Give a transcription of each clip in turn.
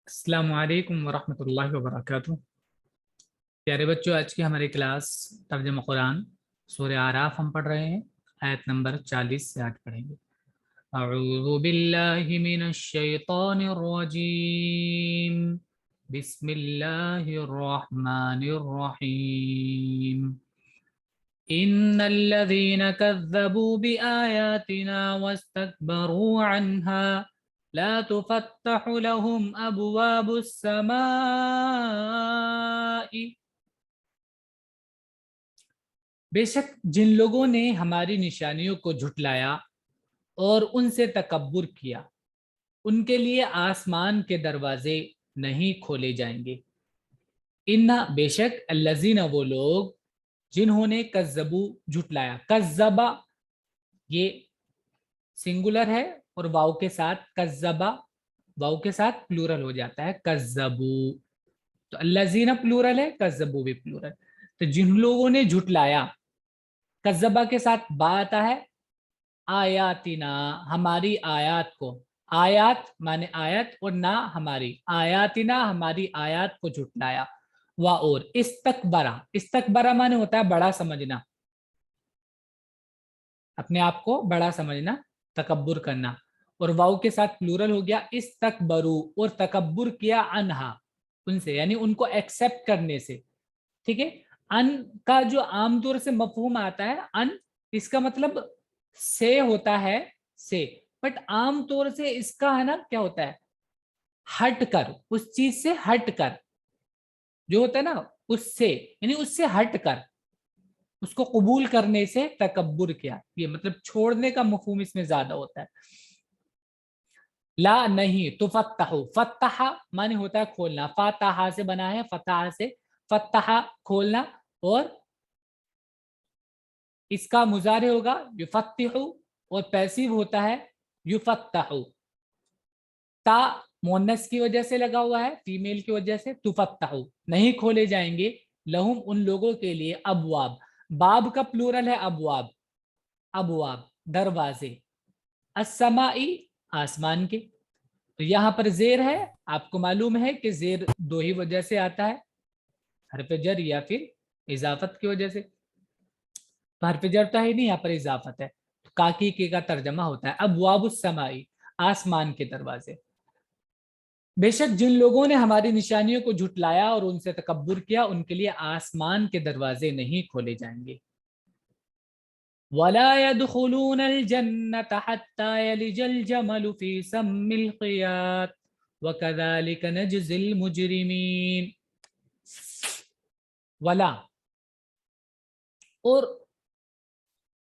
अस्सलामु अलैकुम वरहमतुल्लाहि वबरकातुहू। प्यारे बच्चों, आज की हमारी क्लास तर्जुमा कुरान सूरह आराफ हम पढ़ रहे हैं। आयत नंबर 40 से आज पढ़ेंगे। अऊज़ु बिल्लाहि मिनश शैतानिर रजीम। बिस्मिल्लाहिर रहमानिर रहीम। इन्नल्लज़ीना कज़्ज़बू बिआयातिना वस्तकबरू अन्हा ला तुफ़त्तहु लहुम अब्वाबुस समाई। बेशक जिन लोगों ने हमारी निशानियों को झुटलाया और उनसे तकब्बुर किया, उनके लिए आसमान के दरवाजे नहीं खोले जाएंगे। इन्ना बेशक अल्लज़ीना वो लोग जिन्होंने कज़्ज़बू झुटलाया। कज़्ज़बा ये सिंगुलर है और वाव के साथ कज़्ज़बा वाव के साथ प्लूरल हो जाता है कज़्ज़बू। तो अल्लज़ीना प्लूरल है, कज़्ज़बू भी प्लूरल। तो जिन लोगों ने झुटलाया, कज़्ज़बा के साथ बा आता है, आयातिना हमारी आयात को। आयात माने आयत और ना हमारी, आयातिना हमारी आयात को झुटलाया। वा और इस्तकबरा, इस्तकबरा माने होता है बड़ा समझना, अपने आप को बड़ा समझना, तकब्बुर करना। और वाव के साथ प्लूरल हो गया इस्तकबरू, और तकब्बुर किया अनहा उनसे, यानी उनको एक्सेप्ट करने से। ठीक है, अन का जो आमतौर से मफहूम आता है, अन इसका मतलब से होता है, से, बट आमतौर से इसका है ना क्या होता है, हट कर, उस चीज से हट कर, जो होता है ना उससे, यानी उससे हट कर, उसको कबूल करने से तकब्बुर किया, ये मतलब छोड़ने का मफहूम इसमें ज्यादा होता है। ला नहीं तो फत्तहु, फत्तहा माने होता है खोलना, फातहा से बना है, फतहा से, फत्तहा खोलना, और इसका मुजारे होगा युफत्तिहु, और पैसिव होता है युफत्तहु। ता मोनस की वजह से लगा हुआ है, फीमेल की वजह से, तुफत्तहु नहीं खोले जाएंगे, लहुम उन लोगों के लिए, अबवाब, बाब का प्लूरल है अबवाब, अबवाब दरवाजे, अस्समाई आसमान के। तो यहाँ पर जेर है, आपको मालूम है कि जेर दो ही वजह से आता है, हरफ जर या फिर इजाफत की वजह से। तो हरफ जर तो है नहीं, यहाँ पर इजाफत है, तो काकी के का तर्जमा होता है अबवाबुस समाई, आसमान के दरवाजे। बेशक जिन लोगों ने हमारी निशानियों को झुटलाया और उनसे तकब्बुर किया, उनके लिए आसमान के दरवाजे नहीं खोले जाएंगे। वला यदखुलूनल जन्नत हत्ता यलिजल जमलु फी सम्मिल क़ियात वकज़ालिक नजज़िल मुजरिमीन। वला और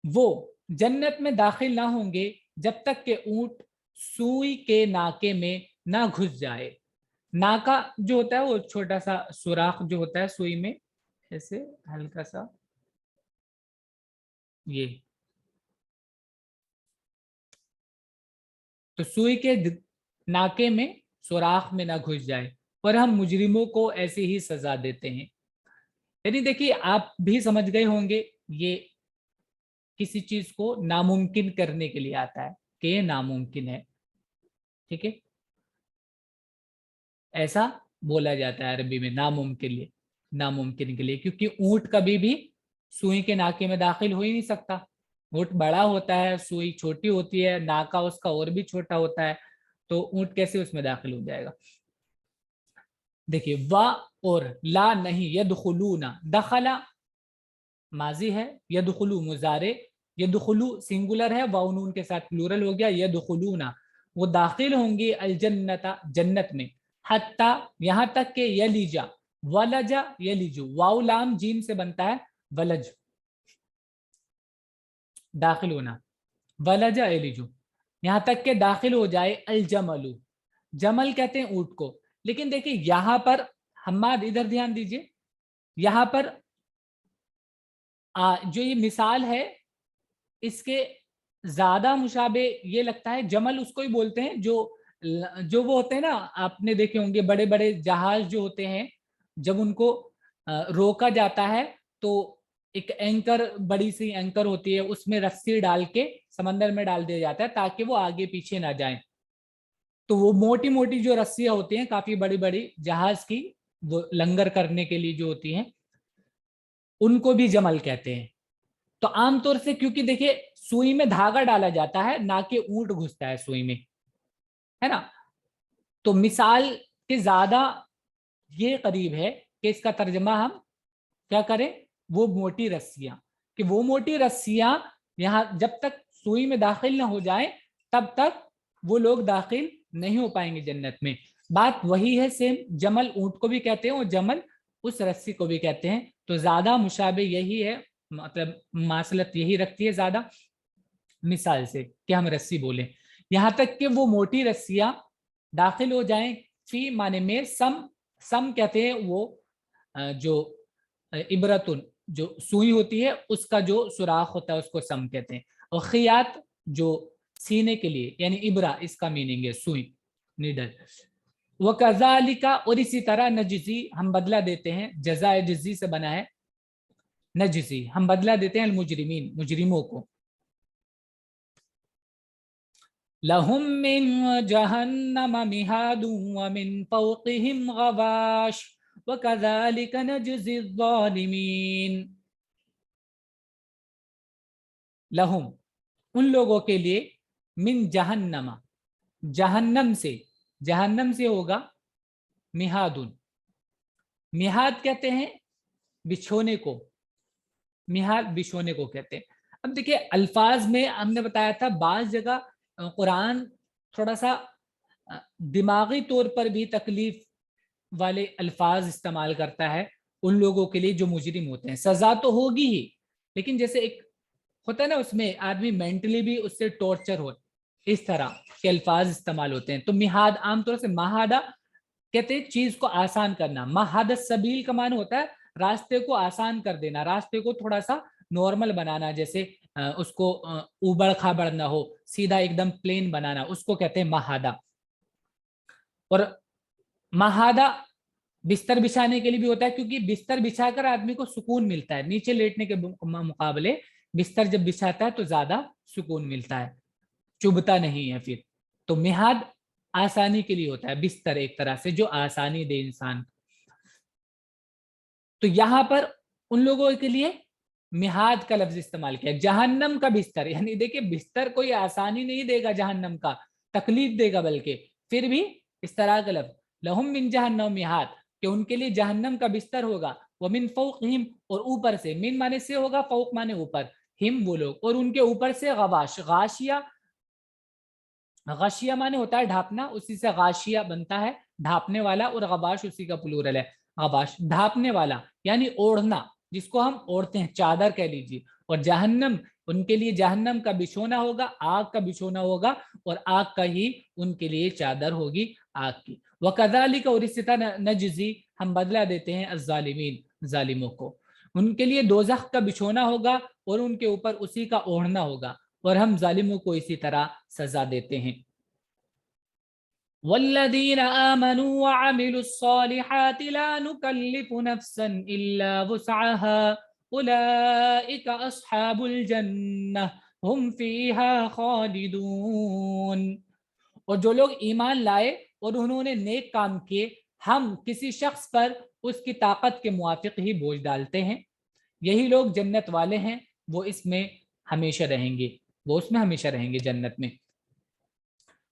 वो जन्नत में दाखिल ना होंगे जब तक के ऊंट सुई के नाके में ना घुस जाए। नाका जो होता है वो छोटा सा सुराख जो होता है सुई में, ऐसे हल्का सा, ये तो सुई के नाके में सुराख में ना घुस जाए, पर हम मुजरिमों को ऐसी ही सजा देते हैं। यानी देखिए, आप भी समझ गए होंगे, ये किसी चीज को नामुमकिन करने के लिए आता है कि ये नामुमकिन है। ठीक है, ऐसा बोला जाता है अरबी में नामुमकिन लिए, नामुमकिन के लिए, क्योंकि ऊंट कभी भी सुई के नाके में दाखिल हो ही नहीं सकता। ऊंट बड़ा होता है, सुई छोटी होती है, नाका उसका और भी छोटा होता है, तो ऊंट कैसे उसमें दाखिल हो जाएगा। देखिए, वा और ला नहीं, यदखुलूना, दखला माजी है, यदखुलू मुजारे, यदखुलू सिंगुलर है, वाउ नून के साथ प्लूरल हो गया, यदखुलूना वो दाखिल होंगे, अल जन्नत में, हत्ता यहां तक के, यलीजा, वलजा यलीजू, वाउ लाम जीम से बनता है वलज, दाखिल होना, वलजा यलीजू, यहां तक के दाखिल हो जाए, अल जमलू, जमल कहते हैं ऊंट को। लेकिन देखिए यहां पर, हम्माद इधर ध्यान दीजिए, यहां पर जो ये मिसाल है, इसके ज्यादा मुशाबे ये लगता है, जमल उसको ही बोलते हैं जो वो होते हैं ना, आपने देखे होंगे बड़े बड़े जहाज जो होते हैं, जब उनको रोका जाता है तो एक एंकर, बड़ी सी एंकर होती है, उसमें रस्सी डाल के समंदर में डाल दिया जाता है ताकि वो आगे पीछे ना जाए। تو वो मोटी मोटी जो रस्सियां होती हैं काफी बड़ी बड़ी जहाज की, वो लंगर करने के लिए जो होती हैं, उनको भी जमल कहते हैं। तो आमतौर से क्योंकि देखिए सुई में धागा डाला जाता है, ना कि ऊंट घुसता है सुई में, है ना, तो मिसाल के ज्यादा ये करीब है कि इसका तर्जमा हम क्या करें, वो मोटी रस्सियां, कि वो मोटी रस्सियां यहां जब तक सुई में दाखिल ना हो जाए तब तक वो लोग दाखिल नहीं हो पाएंगे जन्नत में। बात वही है सेम, जमल ऊंट को भी कहते हैं और जमल उस रस्सी को भी कहते हैं। तो ज्यादा मुशाबे यही है, मतलब मासलत यही रखती है ज्यादा मिसाल से कि हम रस्सी बोलें, यहां तक कि वो मोटी रस्सियां दाखिल हो जाएं फी माने में, सम कहते हैं वो जो इबरतुन जो सुई होती है उसका जो सुराख होता है उसको सम कहते हैं, और खियात जो सीने के लिए यानी इबरा इसका मीनिंग है सुई, नीडल। वो कज़ालिका, और इसी तरह नजजी हम बदला देते हैं, जज़ाए जज़ी से बना है नजजी, हम बदला देते हैं मुजरिमीन मुजरिमों को। लहुम मिन जहन्नम मिहादु व मिन फौक़िहिम गवाश व कज़ालिका नजज़ी ज़ालिमीन। लहुम उन लोगों के लिए, मिन जहन्नम जहन्नम से होगा मिहादुन, मिहाद कहते हैं बिछोने को, मिहाद बिछोने को कहते हैं। अब देखिए अल्फाज में हमने बताया था बाज जगह कुरान थोड़ा सा दिमागी तौर पर भी तकलीफ वाले अल्फाज इस्तेमाल करता है उन लोगों के लिए जो मुजरिम होते हैं। सजा तो होगी ही, लेकिन जैसे एक होता है ना उसमें आदमी मेंटली भी उससे टॉर्चर हो, इस तरह के अल्फाज इस्तेमाल होते हैं। तो मिहाद आमतौर से महादा कहते हैं चीज को आसान करना, महाद सबील का मान होता है रास्ते को आसान कर देना, रास्ते को थोड़ा सा नॉर्मल बनाना, जैसे उसको उबड़ खाबड़ ना हो, सीधा एकदम प्लेन बनाना, उसको कहते हैं महादा। और महादा बिस्तर बिछाने के लिए भी होता है, क्योंकि बिस्तर बिछाकर आदमी को सुकून मिलता है, नीचे लेटने के मुकाबले बिस्तर जब बिछाता है तो ज्यादा सुकून मिलता है, चुभता नहीं है फिर। तो मिहाद आसानी के लिए होता है, बिस्तर एक तरह से जो आसानी दे इंसान। तो यहां पर उन लोगों के लिए मिहाद का लफ्ज इस्तेमाल किया, जहन्नम का बिस्तर, यानी देखिए बिस्तर कोई आसानी नहीं देगा जहन्नम का, तकलीफ देगा, बल्कि फिर भी इस तरह का लफ्ज लहुम मिन जहन्नम मिहाद, कि उनके लिए जहन्नम का बिस्तर होगा, वो मिन फौक़हिम और ऊपर से, मिन माने से होगा, फौक माने ऊपर, हिम वो लोग और उनके ऊपर से गवाश, गाशिया, गाशिया माने होता है ढापना, उसी से गाशिया बनता है ढापने वाला, और गबाश उसी का प्लूरल है, गबाश ढापने वाला यानी ओढ़ना, जिसको हम ओढ़ते हैं, चादर कह लीजिए। और जहन्नम, उनके लिए जहन्नम का बिछोना होगा, आग का बिछोना होगा, और आग का ही उनके लिए चादर होगी आग की। वकज़ालिक, और इसी तरह नजज़ी हम बदला देते हैं अज़्ज़ालिमीन जालिमों को, उनके लिए दोज़ख का बिछोना होगा और उनके ऊपर उसी का ओढ़ना होगा, और हम जालिमों को इसी तरह सजा देते हैं। वल्लज़ीना आमनू व अमिलुस्सालिहाति ला नुकल्लिफु नफ्सन इल्ला वुसअहा उलाइका अस्हाबुल जन्नह हुम फीहा खालिदून। और जो लोग ईमान लाए और उन्होंने नेक काम किए, हम किसी शख्स पर उसकी ताकत के मुआफिक ही बोझ डालते हैं, यही लोग जन्नत वाले हैं, वो इसमें हमेशा रहेंगे, वो उसमें हमेशा रहेंगे जन्नत में।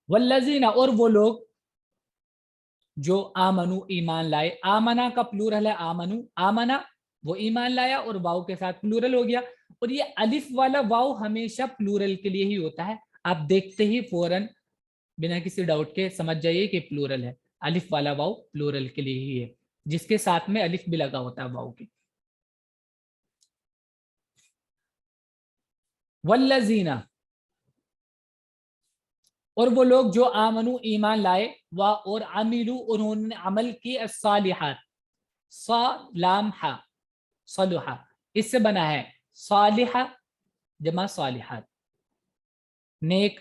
वल्लज़ीना, और वो लोग जो आमनु ईमान लाए, आमना का प्लूरल है आमनु, आमना वो ईमान लाया और वाव के साथ प्लूरल हो गया, और ये अलिफ वाला वाव हमेशा प्लूरल के लिए ही होता है, आप देखते ही फौरन बिना किसी डाउट के समझ जाइए कि प्लूरल है, अलिफ वाला वाव प्लूरल के लिए ही है, जिसके साथ में अलिफ भी लगा होता है वाव के। वल्लज़ीना, और वो लोग जो आमनु ईमान लाए, व और अमिलू उन्होंने अमल की, अस्सालिहात सलाम हा सलुहा, इससे बना है सालिहा जमा सालिहात, नेक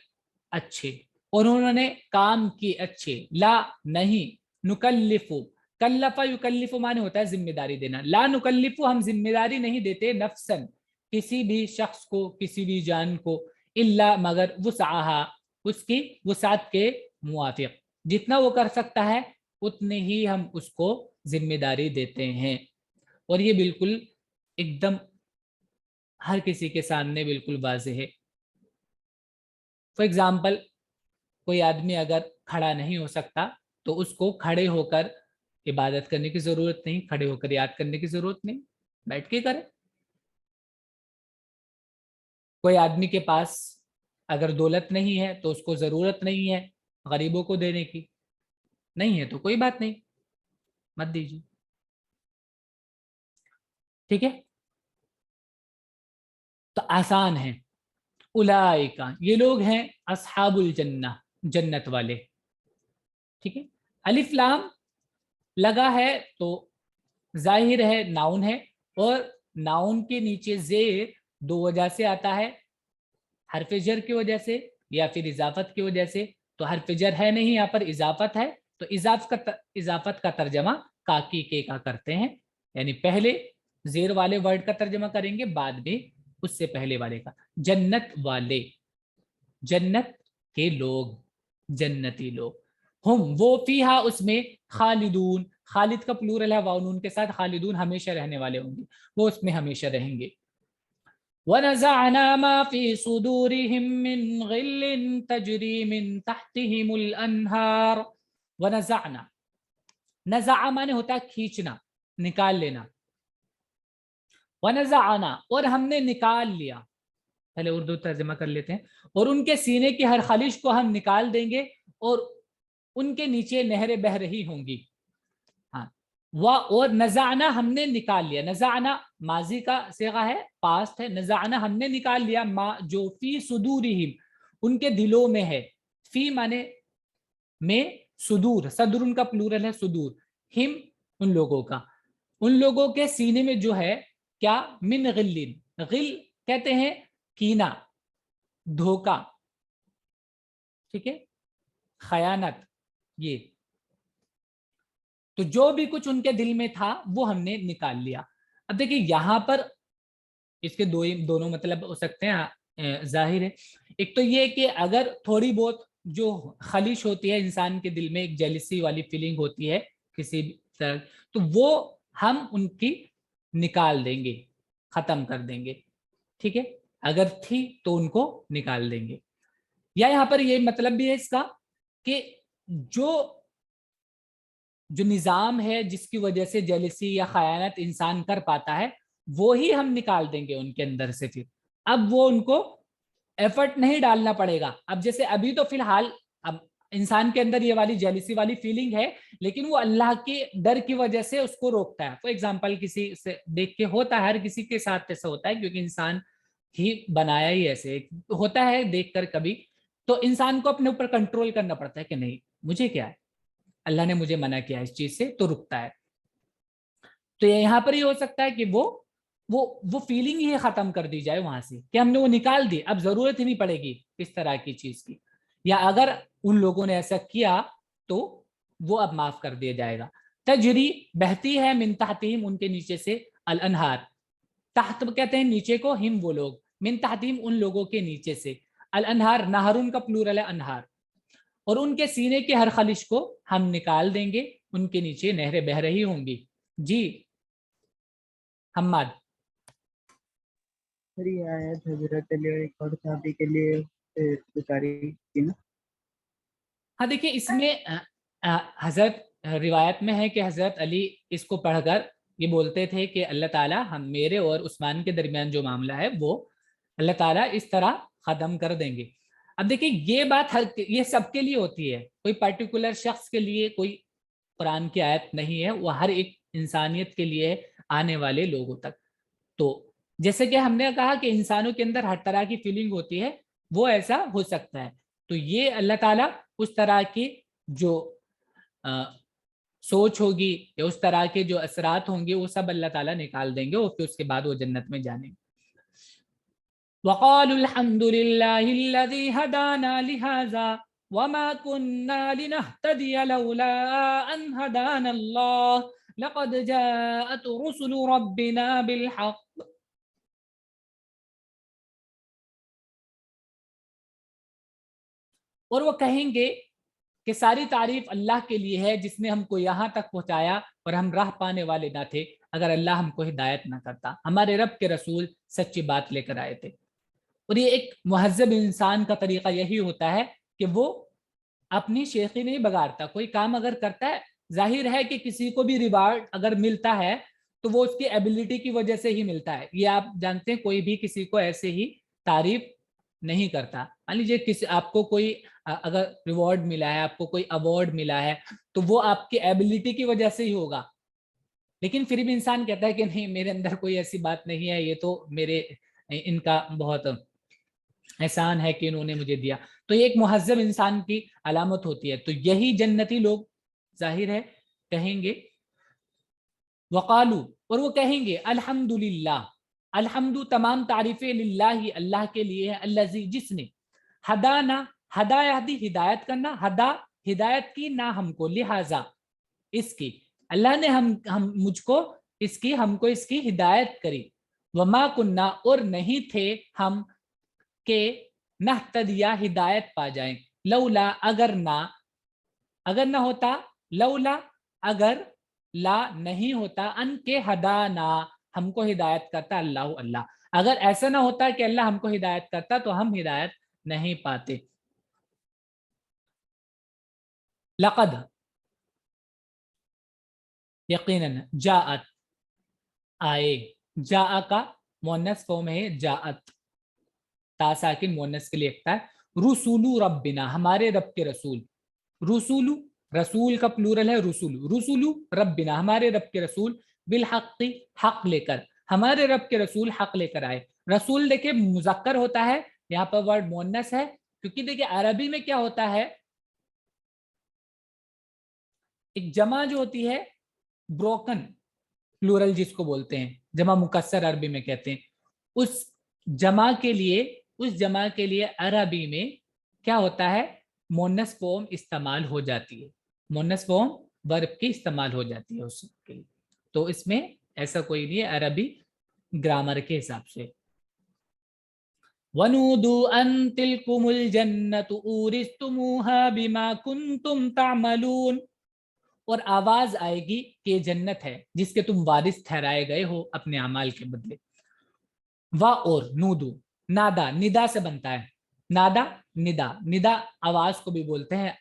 अच्छे, और उन्होंने काम की अच्छे, ला नहीं, नुकल्लिफु, कल्लफा युकल्लिफु माने होता है जिम्मेदारी देना, ला नुकल्लिफु हम जिम्मेदारी नहीं देते, नफ्सन किसी भी शख्स को, किसी भी जान को, इल्ला मगर वुसअहा उसकी वुसात के मुआफिक, جتنا وہ کر سکتا ہے اتنے ہی ہم اس کو ذمہ داری دیتے ہیں، اور یہ بالکل ایک دم ہر کسی کے سامنے بالکل واضح ہے۔ فار ایگزامپل کوئی آدمی اگر کھڑا نہیں ہو سکتا تو اس کو کھڑے ہو کر عبادت کرنے کی ضرورت نہیں، کھڑے ہو کر یاد کرنے کی ضرورت نہیں، بیٹھ کے کرے۔ کوئی آدمی کے پاس اگر دولت نہیں ہے تو اس کو ضرورت نہیں ہے غریبوں کو دینے کی، نہیں ہے تو کوئی بات نہیں، مت دیجیے، ٹھیک ہے؟ تو آسان ہے۔ اولئک، یہ لوگ ہیں اصحاب الجنہ، جنت والے، ٹھیک ہے؟ الف لام لگا ہے تو ظاہر ہے ناؤن ہے، اور ناؤن کے نیچے زیر دو وجہ سے آتا ہے، حرف جر کی وجہ سے یا پھر اضافت کی وجہ سے۔ تو حرف جر ہے نہیں، یہاں پر اضافت ہے، تو اضافت کا ترجمہ کاکی کے کا کرتے ہیں، یعنی پہلے زیر والے ورڈ کا ترجمہ کریں گے، بعد میں اس سے پہلے والے کا۔ جنت والے، جنت کے لوگ، جنتی لوگ، ہم وہ فیہا اس میں، خالدون، خالد کا پلورل ہے واو نون کے ساتھ، خالدون ہمیشہ رہنے والے ہوں گے، وہ اس میں ہمیشہ رہیں گے۔ وَنَزَعْنَا مَا فِي صُدُورِهِم مِّن غِلٍّ تَجْرِي مِن تَحْتِهِمُ الْأَنْهَارُ۔ وَنَزَعْنَا، نزع مانے ہوتا ہے کھینچنا، نکال لینا۔ وَنَزَعْنَا، اور ہم نے نکال لیا، پہلے اردو ترجمہ کر لیتے ہیں، اور ان کے سینے کی ہر خلش کو ہم نکال دیں گے، اور ان کے نیچے نہریں بہ رہی ہوں گی۔ ہاں، اور نزعنا ہم نے نکال لیا، نزعنا ماضی کا صیغہ ہے، پاسٹ ہے، نزعنا ہم نے نکال لیا، ما جو فی صدورہم ان کے دلوں میں ہے، فی مانے میں، صدور، صدر ان کا پلورل ہے صدور، ہم ان لوگوں کا، ان لوگوں کے سینے میں جو ہے کیا، من غلین، غل کہتے ہیں کینا، دھوکا، ٹھیک ہے، خیانت، یہ تو جو بھی کچھ ان کے دل میں تھا وہ ہم نے نکال لیا۔ اب دیکھیں یہاں پر اس کے دونوں مطلب ہو سکتے ہیں، ظاہر ہے، ایک تو یہ کہ اگر تھوڑی بہت جو خلش ہوتی ہے انسان کے دل میں، ایک جیلسی والی فیلنگ ہوتی ہے کسی بھی طرح، تو وہ ہم ان کی نکال دیں گے، ختم کر دیں گے، ٹھیک ہے، اگر تھی تو ان کو نکال دیں گے۔ یا یہاں پر یہ مطلب بھی ہے اس کا کہ جو نظام ہے جس کی وجہ سے جیلسی یا خیانت انسان کر پاتا ہے، وہی ہم نکال دیں گے ان کے اندر سے، پھر اب وہ ان کو ایفرٹ نہیں ڈالنا پڑے گا۔ اب جیسے ابھی تو فی الحال اب انسان کے اندر یہ والی جیلسی والی فیلنگ ہے، لیکن وہ اللہ کے ڈر کی وجہ سے اس کو روکتا ہے۔ فار ایگزامپل کسی سے دیکھ کے ہوتا ہے، ہر کسی کے ساتھ ایسا ہوتا ہے، کیونکہ انسان ہی بنایا ہی ایسے ہوتا ہے، دیکھ کر کبھی تو انسان کو اپنے اوپر کنٹرول کرنا پڑتا ہے کہ نہیں مجھے کیا ہے، اللہ نے مجھے منع کیا اس چیز سے، تو رکتا ہے۔ تو یہاں پر یہ ہو سکتا ہے کہ وہ فیلنگ ہی ختم کر دی جائے وہاں سے، کہ ہم نے وہ نکال دی، اب ضرورت ہی نہیں پڑے گی اس طرح کی چیز کی، یا اگر ان لوگوں نے ایسا کیا تو وہ اب معاف کر دیا جائے گا۔ تجری بہتی ہے، من تحتہم ان کے نیچے سے، الانہار، تحت کہتے ہیں نیچے کو، ہم وہ لوگ، من تحتہم ان لوگوں کے نیچے سے، الانہار نہرن کا پلورل ہے انہار، اور ان کے سینے کی ہر خلش کو ہم نکال دیں گے، ان کے نیچے نہریں بہ رہی ہوں گی۔ جی حماد، یہ آیت حضرت علی اور صحابی کے لیے اتاری تھی نا؟ ہاں دیکھیے اس میں حضرت روایت میں ہے کہ حضرت علی اس کو پڑھ کر یہ بولتے تھے کہ اللہ تعالیٰ ہم میرے اور عثمان کے درمیان جو معاملہ ہے وہ اللہ تعالیٰ اس طرح ختم کر دیں گے۔ اب دیکھیے یہ بات یہ سب کے لیے ہوتی ہے، کوئی پرٹیکولر شخص کے لیے کوئی قرآن کی آیت نہیں ہے، وہ ہر ایک انسانیت کے لیے آنے والے لوگوں تک۔ تو جیسے کہ ہم نے کہا کہ انسانوں کے اندر ہر طرح کی فیلنگ ہوتی ہے، وہ ایسا ہو سکتا ہے، تو یہ اللہ تعالیٰ اس طرح کی جو سوچ ہوگی یا اس طرح کے جو اثرات ہوں گے وہ سب اللہ تعالیٰ نکال دیں گے، اور پھر اس کے بعد وہ جنت میں جانیں گے۔ وَقَالُوا الْحَمْدُ لِلَّهِ الَّذِي هَدَانَا لِهَذَا وَمَا كُنَّا لِنَهْتَدِيَ لَوْلَا أَنْ هَدَانَا اللَّهُ لَقَدْ جَاءَتْ رُسُلُ رَبِّنَا بِالْحَقِّ۔ اور وہ کہیں گے کہ ساری تعریف اللہ کے لیے ہے جس نے ہم کو یہاں تک پہنچایا اور ہم راہ پانے والے نہ تھے اگر اللہ ہم کو ہدایت نہ کرتا. ہمارے رب کے رسول سچی بات لے کر آئے تھے. اور یہ ایک مہذب انسان کا طریقہ یہی ہوتا ہے کہ وہ اپنی شیخی نہیں بگاڑتا. کوئی کام اگر کرتا ہے ظاہر ہے کہ کسی کو بھی ریوارڈ اگر ملتا ہے تو وہ اس کی ایبلٹی کی وجہ سے ہی ملتا ہے. یہ آپ جانتے ہیں کوئی بھی کسی کو ایسے ہی تعریف نہیں کرتا. مان لیجیے کسی آپ کو کوئی اگر ریوارڈ ملا ہے, آپ کو کوئی ایوارڈ ملا ہے تو وہ آپ کی ایبلٹی کی وجہ سے ہی ہوگا. لیکن پھر بھی انسان کہتا ہے کہ نہیں میرے اندر کوئی ایسی بات نہیں ہے, یہ تو میرے ان کا بہت احسان ہے کہ انہوں نے مجھے دیا. تو یہ ایک مہذب انسان کی علامت ہوتی ہے. تو یہی جنتی لوگ ظاہر ہے کہیں گے وقالو, اور وہ کہیں گے الحمدللہ, الحمد تمام تعریفیں للہ اللہ کے لیے ہے, الذی جس نے ہدانا, ہدا یہدی ہدایت کرنا, ہدا ہدایت کی نہ ہم کو, لہذا اس کی اللہ نے ہم مجھ کو اس کی ہم کو اس کی ہدایت کری. وما کننا, اور نہیں تھے ہم کہ نہتدیا ہدایت پا جائیں, لولا اگر نہ ہوتا, لولا اگر لا نہیں ہوتا, ان کے ہدانا ہم کو ہدایت کرتا اللہ, اگر ایسا نہ ہوتا کہ اللہ ہم کو ہدایت کرتا تو ہم ہدایت نہیں پاتے. لقد یقیناً, جاءت آئے, جاء کا مؤنث فارم ہے جاءت, تا ساکن مؤنث کے لیے لکھتا ہے. رسول ربنا, ہمارے رب کے رسول, رسول رسول کا پلورل ہے رسول, رسول ربنا ہمارے رب کے رسول, بالحق حق لے کر, ہمارے رب کے رسول حق لے کر آئے. رسول دیکھیں مذکر ہوتا ہے, یہاں پر ورڈ مؤنث ہے کیونکہ دیکھیں عربی میں کیا ہوتا ہے, ایک جمع جو ہوتی ہے بروکن پلورل جس کو بولتے ہیں, جمع مکسر عربی میں کہتے ہیں, اس جمع کے لیے عربی میں کیا ہوتا ہے, مؤنث فارم استعمال ہو جاتی ہے, مؤنث فارم ورب کی استعمال ہو جاتی ہے اس کے لیے. تو اس میں ایسا کوئی نہیں ہے عربی گرامر کے حساب سے. وَنُودُوا أَن تِلْكُمُ الْجَنَّةُ أُورِثْتُمُوهَا بِمَا كُنْتُمْ تَعْمَلُونَ, اور آواز آئے گی کہ یہ جنت ہے جس کے تم وارث ٹھہرائے گئے ہو اپنے اعمال کے بدلے. اور نودو, نادا ندا سے بنتا ہے, نادا ندا, ندا آواز کو بھی بولتے ہیں,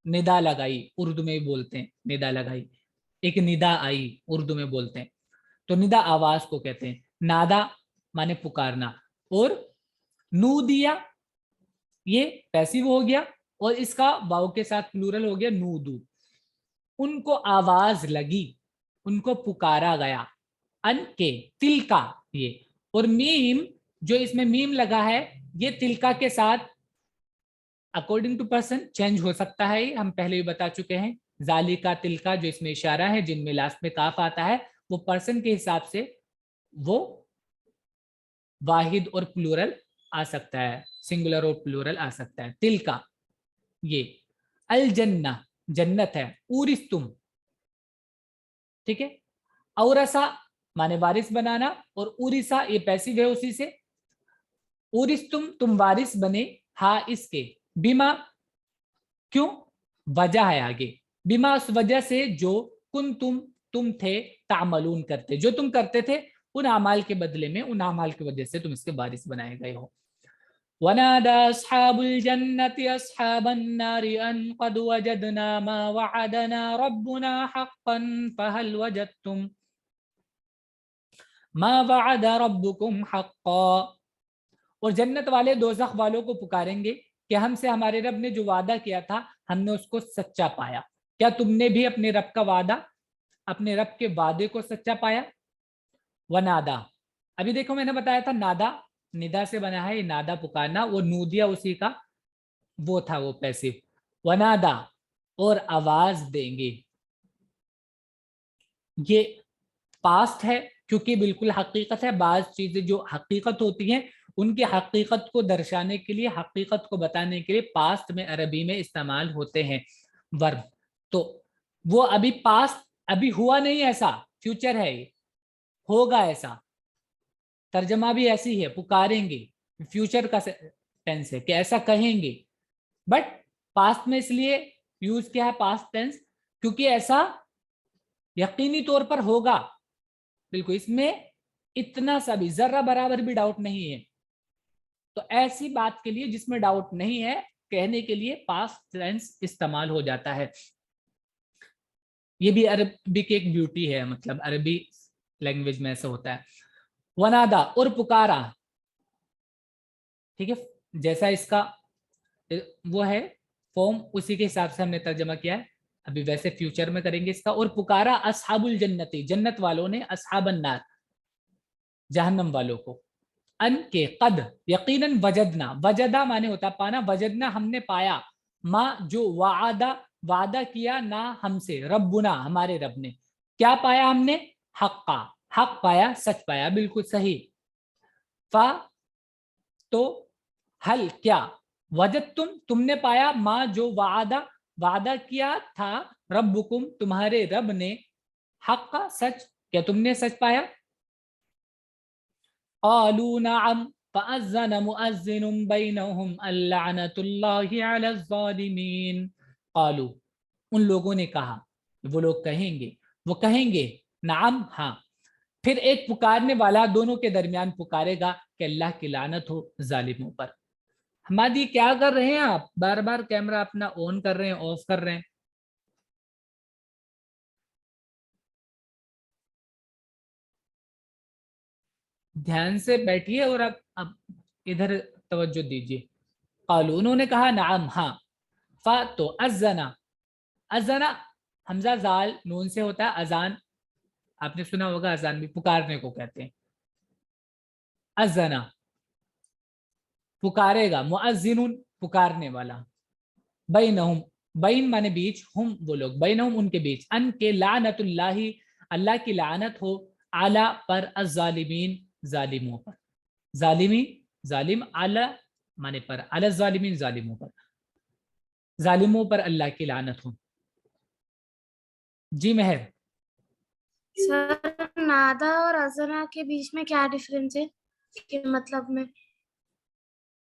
ندا لگائی اردو میں بھی بولتے ہیں, ندا لگائی, ایک ندا آئی اردو میں بولتے ہیں. تو ندا آواز کو کہتے ہیں, نادا مانے پکارنا, اور نودیا یہ پیسیو ہو گیا اور اس کا واو کے ساتھ پلورل ہو گیا نودو. ان کو آواز لگی, ان کو پکارا گیا, ان کے تل کا, یہ اور میم جو اس میں میم لگا ہے یہ تلکا کے ساتھ اکارڈنگ ٹو پرسن چینج ہو سکتا ہے, ہم پہلے بھی بتا چکے ہیں. ذالکا تلکا جو اس میں اشارہ ہے, جن میں لاسٹ میں کاف آتا ہے, وہ پرسن کے حساب سے وہ واحد اور پلورل آ سکتا ہے, سنگولر اور پلورل آ سکتا ہے. تلکا یہ, الجنہ جنت ہے, اورثتم ٹھیک ہے, اورثا مانے وارث بنانا, اور اورثا یہ پیسیو ہے اسی سے. اورثتم تم وارث بنے, ہاں اس کے, بیما کیوں, وجہ ہے آگے, بیما اس وجہ سے جو تم تھے, تعملون کرتے, جو تم کرتے تھے ان اعمال کے بدلے میں, ان اعمال کی وجہ سے تم اس کے وارث بنائے گئے ہو. وَنَادَى أَصْحَابُ الْجَنَّةِ أَصْحَابَ النَّارِ أَنْ قَدْ وَجَدْنَا مَا وَعَدَنَا رَبُّنَا حَقًّا فَهَلْ وَجَدْتُمْ مَا وَعَدَ رَبُّكُمْ حَقًّا, اور جنت والے دوزخ والوں کو پکاریں گے کہ ہم سے ہمارے رب نے جو وعدہ کیا تھا ہم نے اس کو سچا پایا. کیا تم نے بھی اپنے رب کا وعدہ, اپنے رب کے وعدے کو سچا پایا. ونادا, ابھی دیکھو میں نے بتایا تھا نادا ندا سے بنا ہے, نادا پکارنا, وہ نودیا اسی کا وہ تھا, وہ پیسو. ونادا اور آواز دیں گے, یہ پاسٹ ہے کیونکہ بالکل حقیقت ہے. بعض چیزیں جو حقیقت ہوتی ہیں ان کی حقیقت کو درشانے کے لیے, حقیقت کو بتانے کے لیے پاسٹ میں عربی میں استعمال ہوتے ہیں ورب. تو وہ ابھی پاسٹ ابھی ہوا نہیں, ایسا فیوچر ہے, یہ ہوگا ایسا. ترجمہ بھی ایسی ہے, پکاریں گے, فیوچر کا ٹینس ہے کہ ایسا کہیں گے, بٹ پاسٹ میں اس لیے यूज किया है पास्ट टेंस, क्योंकि ऐसा यकीनी तौर पर होगा, बिल्कुल, इसमें इतना सा भी जरा बराबर भी डाउट नहीं है। तो ऐसी बात के लिए जिसमें डाउट नहीं है, कहने के लिए पास्ट टेंस इस्तेमाल हो जाता है। ये भी अरबी की एक ब्यूटी है, मतलब अरबी लैंग्वेज में ऐसा होता है। वनादा, और पुकारा, ठीक है, जैसा इसका वो है फॉर्म, उसी के हिसाब से हमने तर्जमा किया है। अभी वैसे फ्यूचर में करेंगे इसका। और पुकारा अस्हाबुल जन्नती, जन्नत वालों ने, अस्हाबन नार, जहन्नम वालों को, अन के कद, यकीनन, वजदना, वजदा माने होता पाना, वजदना हमने पाया, माँ जो वादा, वादा किया ना हमसे, रब्बुना हमारे रब ने, क्या पाया हमने, हक्का, हक पाया, सच पाया, बिल्कुल सही। फा, तो, हल क्या, वजद तुमने पाया, माँ जो वादा, वादा किया था, रब्बुकुम तुम्हारे रब ने, हक्का सच, क्या तुमने सच पाया। क़ालू नअम फ़अज़्ज़न मुअज़्ज़िनुम बैनहुम अल्लअनतुल्लाहि अलज़्ज़ालिमीन। क़ालू, उन लोगों ने कहा, वो लोग कहेंगे, वो कहेंगे, नाम, हाँ। फिर एक पुकारने वाला दोनों के दरमियान पुकारेगा कि अल्लाह की लानत हो जालिमों पर। हमादी, क्या कर रहे हैं आप, बार बार कैमरा अपना ऑन कर रहे हैं, ऑफ कर रहे हैं। ध्यान से बैठिए और अब इधर तवज्जो दीजिए। कालू, उन्होंने कहा, नाम, हाँ। फा, तो, अज़ना, अज़ना हमजा जाल नून से होता है, अजान आपने सुना होगा, अजान भी पुकारने को कहते हैं। अज़ना पुकारेगा, मुअज़्ज़िनुन पुकारने वाला, बैनहुम, बैन माने बीच, हुम वो लोग, बैनहुम उनके बीच, अन के, लानतुल्लाही अल्लाह की लानत हो, आला पर, अज़्ज़ालिमीन जालिमों पर, जालिमी जालिम, आला माने पर, अला जालिमीन जालिमों पर, जालिमों पर अल्लाह की लानत हो। जी मेहर। सर नादा और अजना के बीच में क्या डिफरेंस है के मतलब में?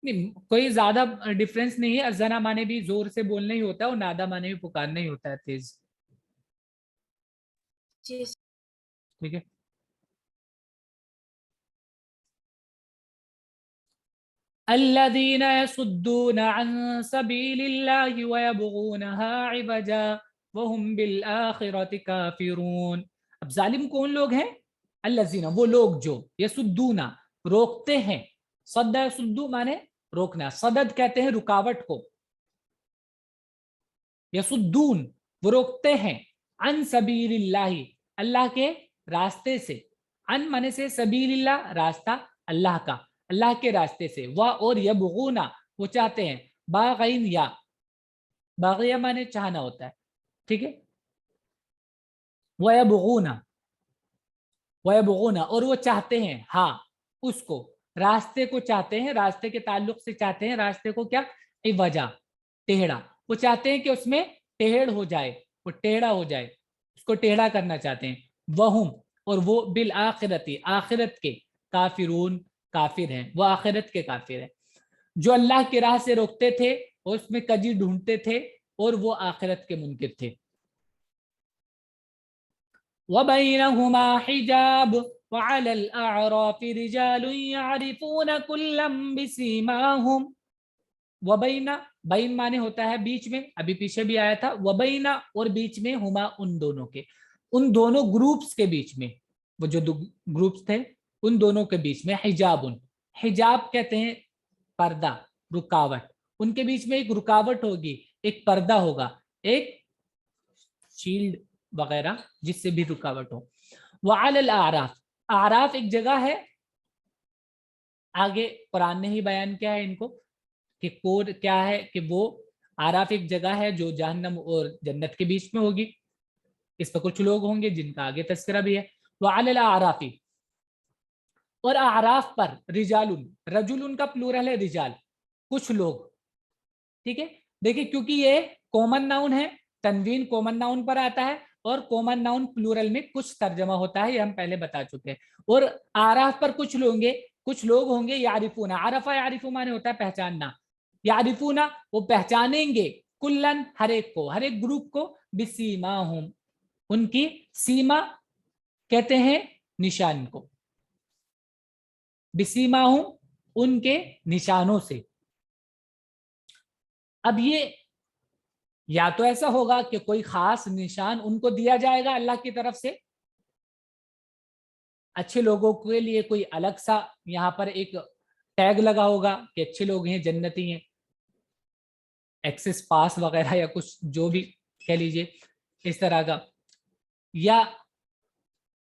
नहीं, कोई ज्यादा डिफरेंस नहीं है। अजना माने भी जोर से बोलना ही होता है और नादा माने भी पुकारना ही होता है, तेज। जी। ठीक है। अल्लज़ीना यसुद्दूना अन सबीलिल्लाहि व यबगूनहा इवजा व हुम बिल आखिरति काफिरून। अब जालिम कौन लोग हैं, अल्लज़ीना वो लोग जो, यसुद्दूना रोकते हैं, सद्द यसुद्दू माने रोकना, सदद कहते हैं रुकावट को, यसुद्दून वो रोकते हैं, अन सबीलिल्लाहि अल्लाह के रास्ते से, अन माने से, सबीलिल्लाह रास्ता अल्लाह का, अल्लाह के रास्ते से, वह और यबगूना वो चाहते हैं, बागैन या, बागिया माने चाहना होता है, ठीक है, वयबगूना, वयबगूना और वो चाहते हैं, हाँ उसको, रास्ते को चाहते हैं, रास्ते के ताल्लुक से चाहते हैं, रास्ते को क्या, वजह, टेढ़ा, वो चाहते हैं कि उसमें टेढ़ हो जाए, वो टेढ़ा हो जाए, उसको टेढ़ा करना चाहते हैं। वहुम और वो, बिल आखिरती आखिरत के, काफिरून काफिर हैं, वो आखिरत के काफिर हैं। जो अल्लाह की राह से रोकते थे और उसमें कजी ढूंढते थे, और वो आखिरत के मुनकिर थे। वबैनहुमा हिजाब वअलल अअराफि रिजालुन यअरिफून कुल्लम बिसीमाहुम। वबैना, बैन माने होता है बीच में, अभी पीछे भी आया था, वबैना और बीच में, हुमा उन दोनों के, उन दोनों ग्रुप्स के बीच में, वो जो ग्रुप्स थे उन दोनों के बीच में, हिजाबुन, हिजाब कहते हैं पर्दा, रुकावट, उनके बीच में एक रुकावट होगी, एक पर्दा होगा, एक शील्ड वगैरह जिससे भी रुकावट हो। वअलल आराफ, आराफ एक जगह है, आगे कुरान ने ही बयान किया है इनको कि कोड क्या है, कि वो आराफ एक जगह है जो जहन्नम और जन्नत के बीच में होगी। इस पर कुछ लोग होंगे जिनका आगे तस्करा भी है। वअलल आराफी, और आराफ पर, रिजालुन, रजुलुन का प्लूरल है रिजाल, कुछ लोग, ठीक है। देखिए क्योंकि ये कॉमन नाउन है, तनवीन कॉमन नाउन पर आता है, और कॉमन नाउन प्लूरल में कुछ तर्जमा होता है, ये हम पहले बता चुके हैं। और आराफ पर कुछ लोग होंगे, यारिफूना, आरफा यारिफू माने होता है पहचानना, यारिफूना वो पहचानेंगे, कुल्लन हर एक को, हर एक ग्रुप को, बिसीमाहुम उनकी सीमा कहते हैं निशान को, बिसीमाहुम उनके निशानों से। अब ये या तो ऐसा होगा कि कोई खास निशान उनको दिया जाएगा अल्लाह की तरफ से, अच्छे लोगों के लिए कोई अलग सा यहाँ पर एक टैग लगा होगा कि अच्छे लोग हैं, जन्नती हैं, एक्सेस पास वगैरह या कुछ जो भी कह लीजिए इस तरह का। या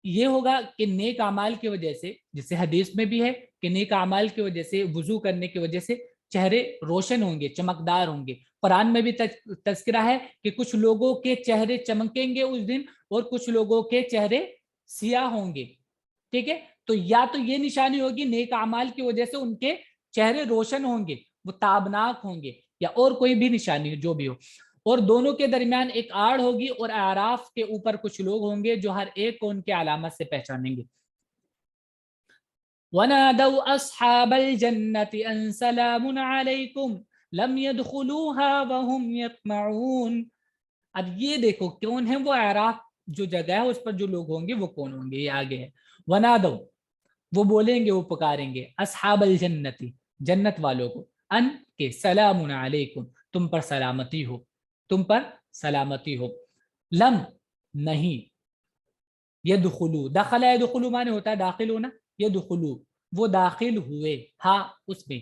ये होगा कि नेक अमाल की वजह से, जिससे हदीस में भी है कि नेक अमाल की वजह से, वुजू करने की वजह से चेहरे रोशन होंगे, चमकदार होंगे। कुरान में भी तज़किरा है कि कुछ लोगों के चेहरे चमकेंगे उस दिन और कुछ लोगों के चेहरे सियाह होंगे। ठीक है, तो या तो ये निशानी होगी नेक अमाल की वजह से उनके चेहरे रोशन होंगे, वो ताबनाक होंगे, या और कोई भी निशानी जो भी हो, और दोनों के दरमियान एक आड़ होगी और आराफ के ऊपर कुछ लोग होंगे जो हर एक को उनके अलामत से पहचानेंगे। वनादौ अस्हाबल जन्नति अन सलामुन अलैकुम लम यदखुलूहा वहुम यत्मऊन। अब ये देखो कौन है वो आराफ जो जगह है उस पर जो लोग होंगे वो कौन होंगे, ये आगे है। वनादौ वो बोलेंगे, वो पुकारेंगे, अस्हाबल जन्नति जन्नत वालों को, अन के सलामुन अलैकुम तुम पर सलामती हो, तुम पर सलामती हो, लम नहीं, यदखुलू, दखला यदखुलू माने होता है दाखिल होना, यदखुलू वो दाखिल हुए, हाँ उसमें,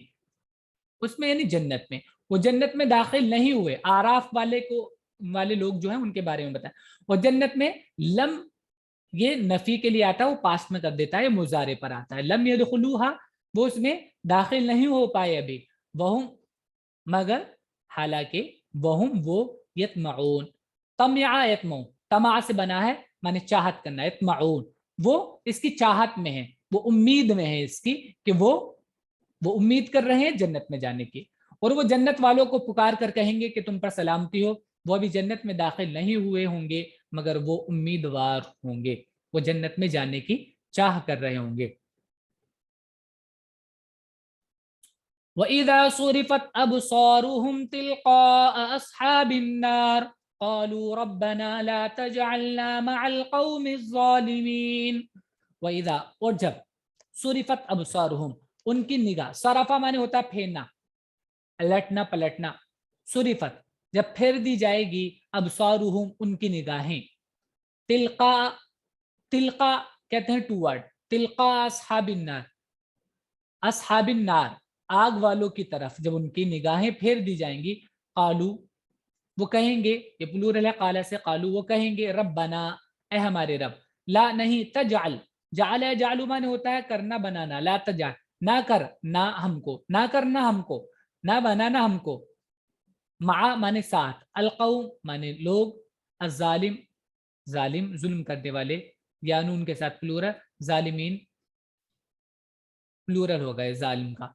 उसमें यानी जन्नत में, वो जन्नत में दाखिल नहीं हुए। आराफ वाले लोग जो हैं उनके बारे में बताया। और जन्नत में लम ये नफी के लिए आता है, वो पास्ट में कर देता है, मुजारे पर आता है। लम यदखुलूहा वो उसमें दाखिल नहीं हो पाए अभी, वहुम मगर हालांकि, वहुम वो यत्मऊन, तमया यत्मऊ तमा से बना है माने चाहत करना, यत्मऊन वो इसकी चाहत में है, वो उम्मीद में है इसकी कि वो उम्मीद कर रहे हैं जन्नत में जाने की। और वो जन्नत वालों को पुकार कर कहेंगे कि तुम पर सलामती हो, वो अभी जन्नत में दाखिल नहीं हुए होंगे मगर वो उम्मीदवार होंगे, वो जन्नत में जाने की चाह कर रहे होंगे। वइज़ा सुरिफत अबसारुहुम तिलक़ा अस्हाबिन नार क़ालू रब्बना ला तजअलना मअल क़ौमिज़ ज़ालिमीन। वइज़ा और जब, सुरिफत अबसारुहुम उनकी निगाह, सरफा माने होता है फेरना, पलटना पलटना, सुरिफत जब फेर दी जाएगी, अबसारुहुम उनकी निगाहें, तिलका, तिलका कहते हैं टूवर्ड, तिलका अस्हाबिन नार, अस्हाबिन नार आग वालों की तरफ जब उनकी निगाहें फेर दी जाएंगी, कालू वो कहेंगे, ये प्लूरल है काला से, कालू वो कहेंगे रब्बना ए हमारे रब, ला नहीं, तजाल, जाल है, जालू माने होता है करना बनाना, ला तजाल ना कर ना हमको, ना करना हमको, ना बनाना हमको, मा माने साथ, अलकौम माने लोग, अजालिम जालिम जुल्म करने वाले, या नून के साथ प्लूरल, जालिमीन प्लूरल हो गए जालिम का,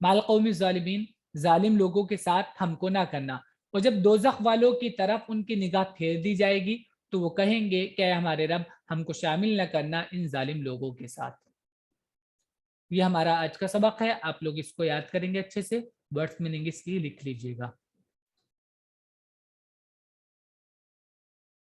माल कौमी जालिमीन जालिम लोगों के साथ हमको ना करना। और जब दोजख वालों की तरफ उनकी निगाह फेर दी जाएगी तो वो कहेंगे क्या हमारे रब हमको शामिल न करना इन जालिम लोगों के साथ। ये हमारा आज का सबक है, आप लोग इसको याद करेंगे अच्छे से, वर्ड्स मीनिंग इसकी लिख लीजिएगा।